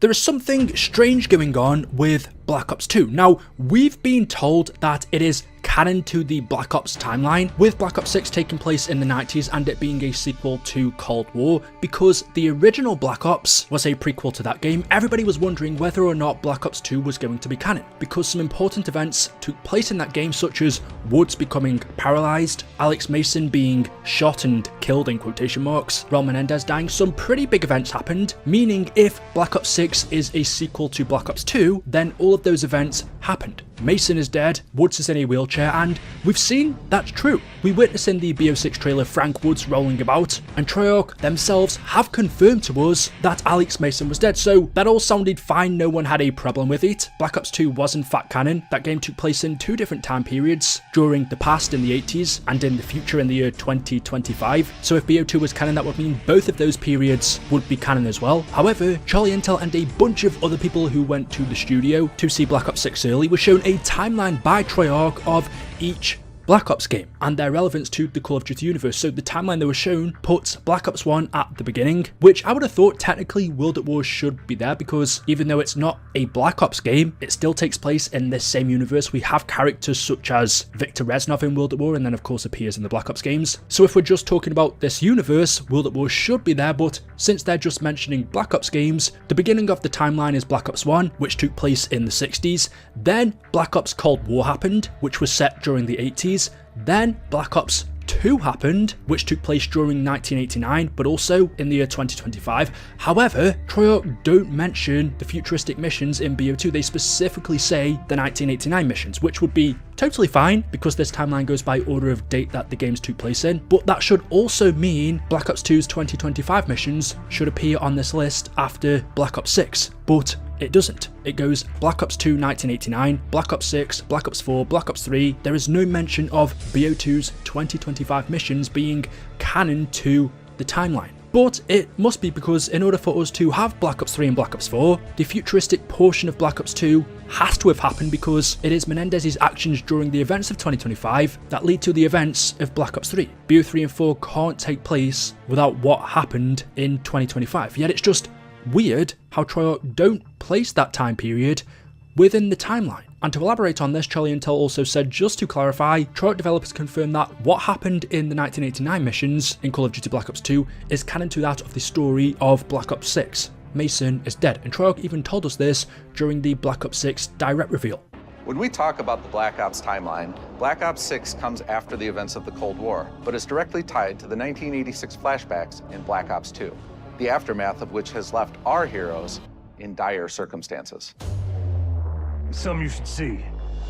There is something strange going on with Black Ops 2. Now, we've been told that it is canon to the Black Ops timeline, with Black Ops 6 taking place in the 90s and it being a sequel to Cold War, because the original Black Ops was a prequel to that game. Everybody was wondering whether or not Black Ops 2 was going to be canon, because some important events took place in that game, such as Woods becoming paralyzed, Alex Mason being shot and killed in quotation marks, Raul Menendez dying. Some pretty big events happened, meaning if Black Ops 6 is a sequel to Black Ops 2, then all of those events happened. Mason is dead, Woods is in a wheelchair, and we've seen that's true. We witness in the BO6 trailer Frank Woods rolling about, and Treyarch themselves have confirmed to us that Alex Mason was dead, so that all sounded fine, no one had a problem with it. Black Ops 2 was in fact canon. That game took place in two different time periods, during the past in the 80s and in the future in the year 2025, so if BO2 was canon, that would mean both of those periods would be canon as well. However, Charlie Intel and a bunch of other people who went to the studio to see Black Ops 6 early were shown a timeline by Treyarch of each Black Ops game and their relevance to the Call of Duty universe. So the timeline they were shown puts Black Ops 1 at the beginning, which I would have thought technically World at War should be there, because even though it's not a Black Ops game, it still takes place in this same universe. We have characters such as Victor Reznov in World at War, and then of course appears in the Black Ops games. So if we're just talking about this universe, World at War should be there, but since they're just mentioning Black Ops games, the beginning of the timeline is Black Ops 1, which took place in the 60s, then Black Ops Cold War happened, which was set during the 80s, then Black Ops 2 happened, which took place during 1989, but also in the year 2025. However, Treyarch don't mention the futuristic missions in BO2. They specifically say the 1989 missions, which would be totally fine because this timeline goes by order of date that the games took place in, but that should also mean Black Ops 2's 2025 missions should appear on this list after Black Ops 6, but it doesn't. It goes Black Ops 2 1989, Black Ops 6, Black Ops 4, Black Ops 3. There is no mention of BO2's 2025 missions being canon to the timeline. But it must be because in order for us to have Black Ops 3 and Black Ops 4, the futuristic portion of Black Ops 2 has to have happened, because it is Menendez's actions during the events of 2025 that lead to the events of Black Ops 3. BO3 and 4 can't take place without what happened in 2025, yet it's just weird how Treyarch don't place that time period within the timeline. And to elaborate on this, Charlie Intel also said, just to clarify, Treyarch developers confirmed that what happened in the 1989 missions in Call of Duty Black Ops 2 is canon to that of the story of Black Ops 6. Mason is dead, and Treyarch even told us this during the Black Ops 6 direct reveal. When we talk about the Black Ops timeline, Black Ops 6 comes after the events of the Cold War, but is directly tied to the 1986 flashbacks in Black Ops 2, the aftermath of which has left our heroes in dire circumstances. Something you should see.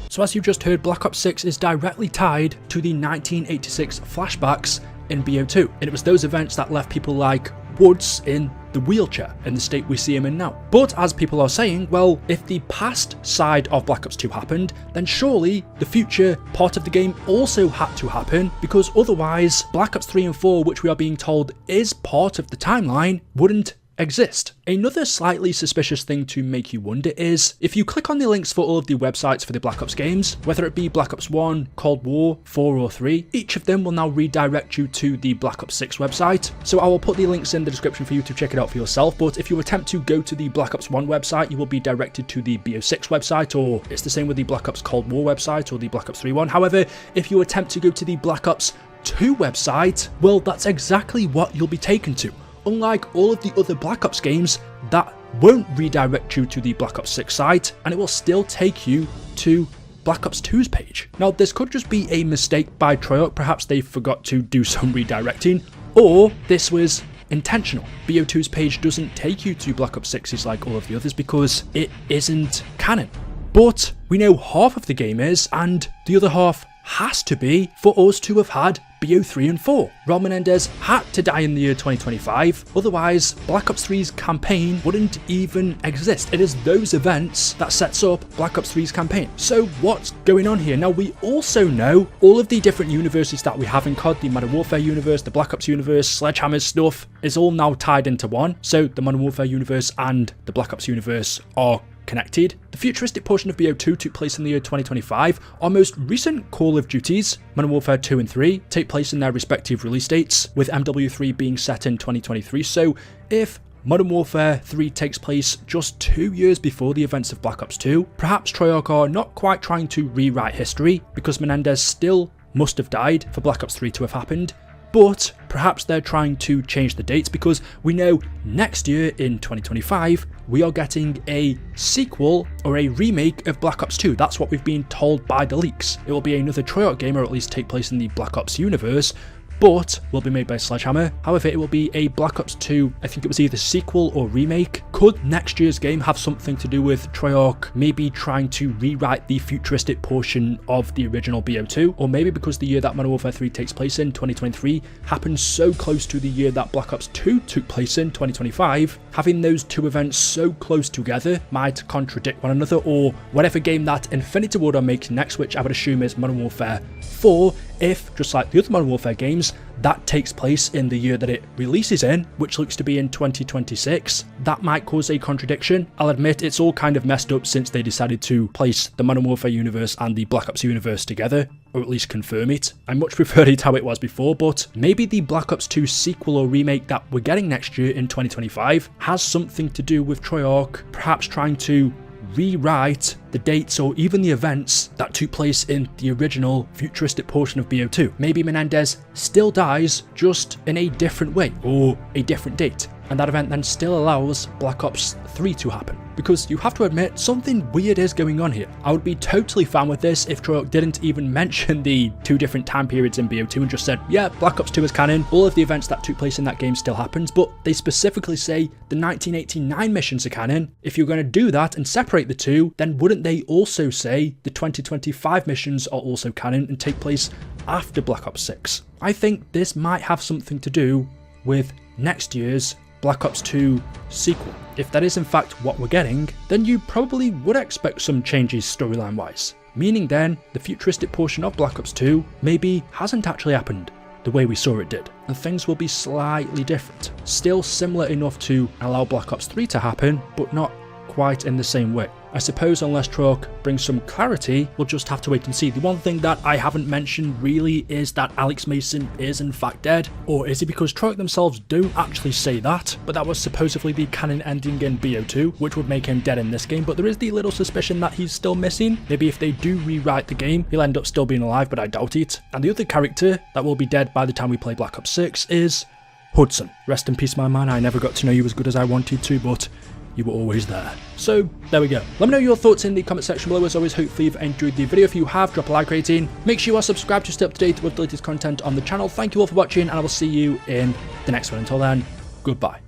So as you just heard, Black Ops 6 is directly tied to the 1986 flashbacks in BO2, and it was those events that left people like Woods in the wheelchair in the state we see him in now. But as people are saying, well, if the past side of Black Ops 2 happened, then surely the future part of the game also had to happen, because otherwise Black Ops 3 and 4, which we are being told is part of the timeline, wouldn't exist. Another slightly suspicious thing to make you wonder is, if you click on the links for all of the websites for the Black Ops games, whether it be Black Ops 1, Cold War, 4 or 3, each of them will now redirect you to the Black Ops 6 website. So I will put the links in the description for you to check it out for yourself, but if you attempt to go to the Black Ops 1 website, you will be directed to the BO6 website, or it's the same with the Black Ops Cold War website or the Black Ops 3 one. However, if you attempt to go to the Black Ops 2 website, well, that's exactly what you'll be taken to. Unlike all of the other Black Ops games, that won't redirect you to the Black Ops 6 site, and it will still take you to Black Ops 2's page. Now, this could just be a mistake by Treyarch, perhaps they forgot to do some redirecting, or this was intentional. BO2's page doesn't take you to Black Ops 6's like all of the others because it isn't canon. But we know half of the game is, and the other half has to be for us to have had BO3 and 4. Raul Menendez had to die in the year 2025, otherwise Black Ops 3's campaign wouldn't even exist. It is those events that sets up Black Ops 3's campaign. So what's going on here? Now, we also know all of the different universes that we have in COD, the Modern Warfare universe, the Black Ops universe, Sledgehammer's stuff is all now tied into one. So the Modern Warfare universe and the Black Ops universe are connected. The futuristic portion of BO2 took place in the year 2025. Our most recent Call of Duties, Modern Warfare 2 and 3, take place in their respective release dates, with MW3 being set in 2023. So if Modern Warfare 3 takes place just 2 years before the events of Black Ops 2, perhaps Treyarch are not quite trying to rewrite history, because Menendez still must have died for Black Ops 3 to have happened, but perhaps they're trying to change the dates, because we know next year in 2025 we are getting a sequel or a remake of Black Ops 2. That's what we've been told by the leaks. It will be another Treyarch game, or at least take place in the Black Ops universe, but will be made by Sledgehammer. However, it will be a Black Ops 2, I think it was either sequel or remake. Could next year's game have something to do with Treyarch maybe trying to rewrite the futuristic portion of the original BO2? Or maybe because the year that Modern Warfare 3 takes place in, 2023, happens so close to the year that Black Ops 2 took place in, 2025, having those two events so close together might contradict one another, or whatever game that Infinity Ward are making next, which I would assume is Modern Warfare 4, if, just like the other Modern Warfare games, that takes place in the year that it releases in, which looks to be in 2026, that might cause a contradiction. I'll admit it's all kind of messed up since they decided to place the Modern Warfare universe and the Black Ops universe together, or at least confirm it. I much preferred it how it was before, but maybe the Black Ops 2 sequel or remake that we're getting next year in 2025 has something to do with Treyarch perhaps trying to rewrite the dates or even the events that took place in the original futuristic portion of BO2. Maybe Menendez still dies, just in a different way or a different date, and that event then still allows Black Ops 3 to happen. Because you have to admit, something weird is going on here. I would be totally fine with this if Treyarch didn't even mention the 2 different time periods in BO2 and just said, yeah, Black Ops 2 is canon, all of the events that took place in that game still happens, but they specifically say the 1989 missions are canon. If you're going to do that and separate the two, then wouldn't they also say the 2025 missions are also canon and take place after Black Ops 6? I think this might have something to do with next year's Black Ops 2 sequel. If that is in fact what we're getting, then you probably would expect some changes storyline wise, meaning then the futuristic portion of Black Ops 2 maybe hasn't actually happened the way we saw it did, and things will be slightly different. Still similar enough to allow Black Ops 3 to happen, but not quite in the same way. I suppose unless Treyarch brings some clarity, we'll just have to wait and see. The one thing that I haven't mentioned really is that Alex Mason is in fact dead, or is it because Treyarch themselves don't actually say that, but that was supposedly the canon ending in BO2, which would make him dead in this game, but there is the little suspicion that he's still missing. Maybe if they do rewrite the game, he'll end up still being alive, but I doubt it. And the other character that will be dead by the time we play Black Ops 6 is Hudson. Rest in peace, my man. I never got to know you as good as I wanted to, but you were always there. So there we go. Let me know your thoughts in the comment section below. As always, hopefully you've enjoyed the video. If you have, drop a like rating. Make sure you are subscribed to stay up to date with the latest content on the channel. Thank you all for watching, and I will see you in the next one. Until then, goodbye.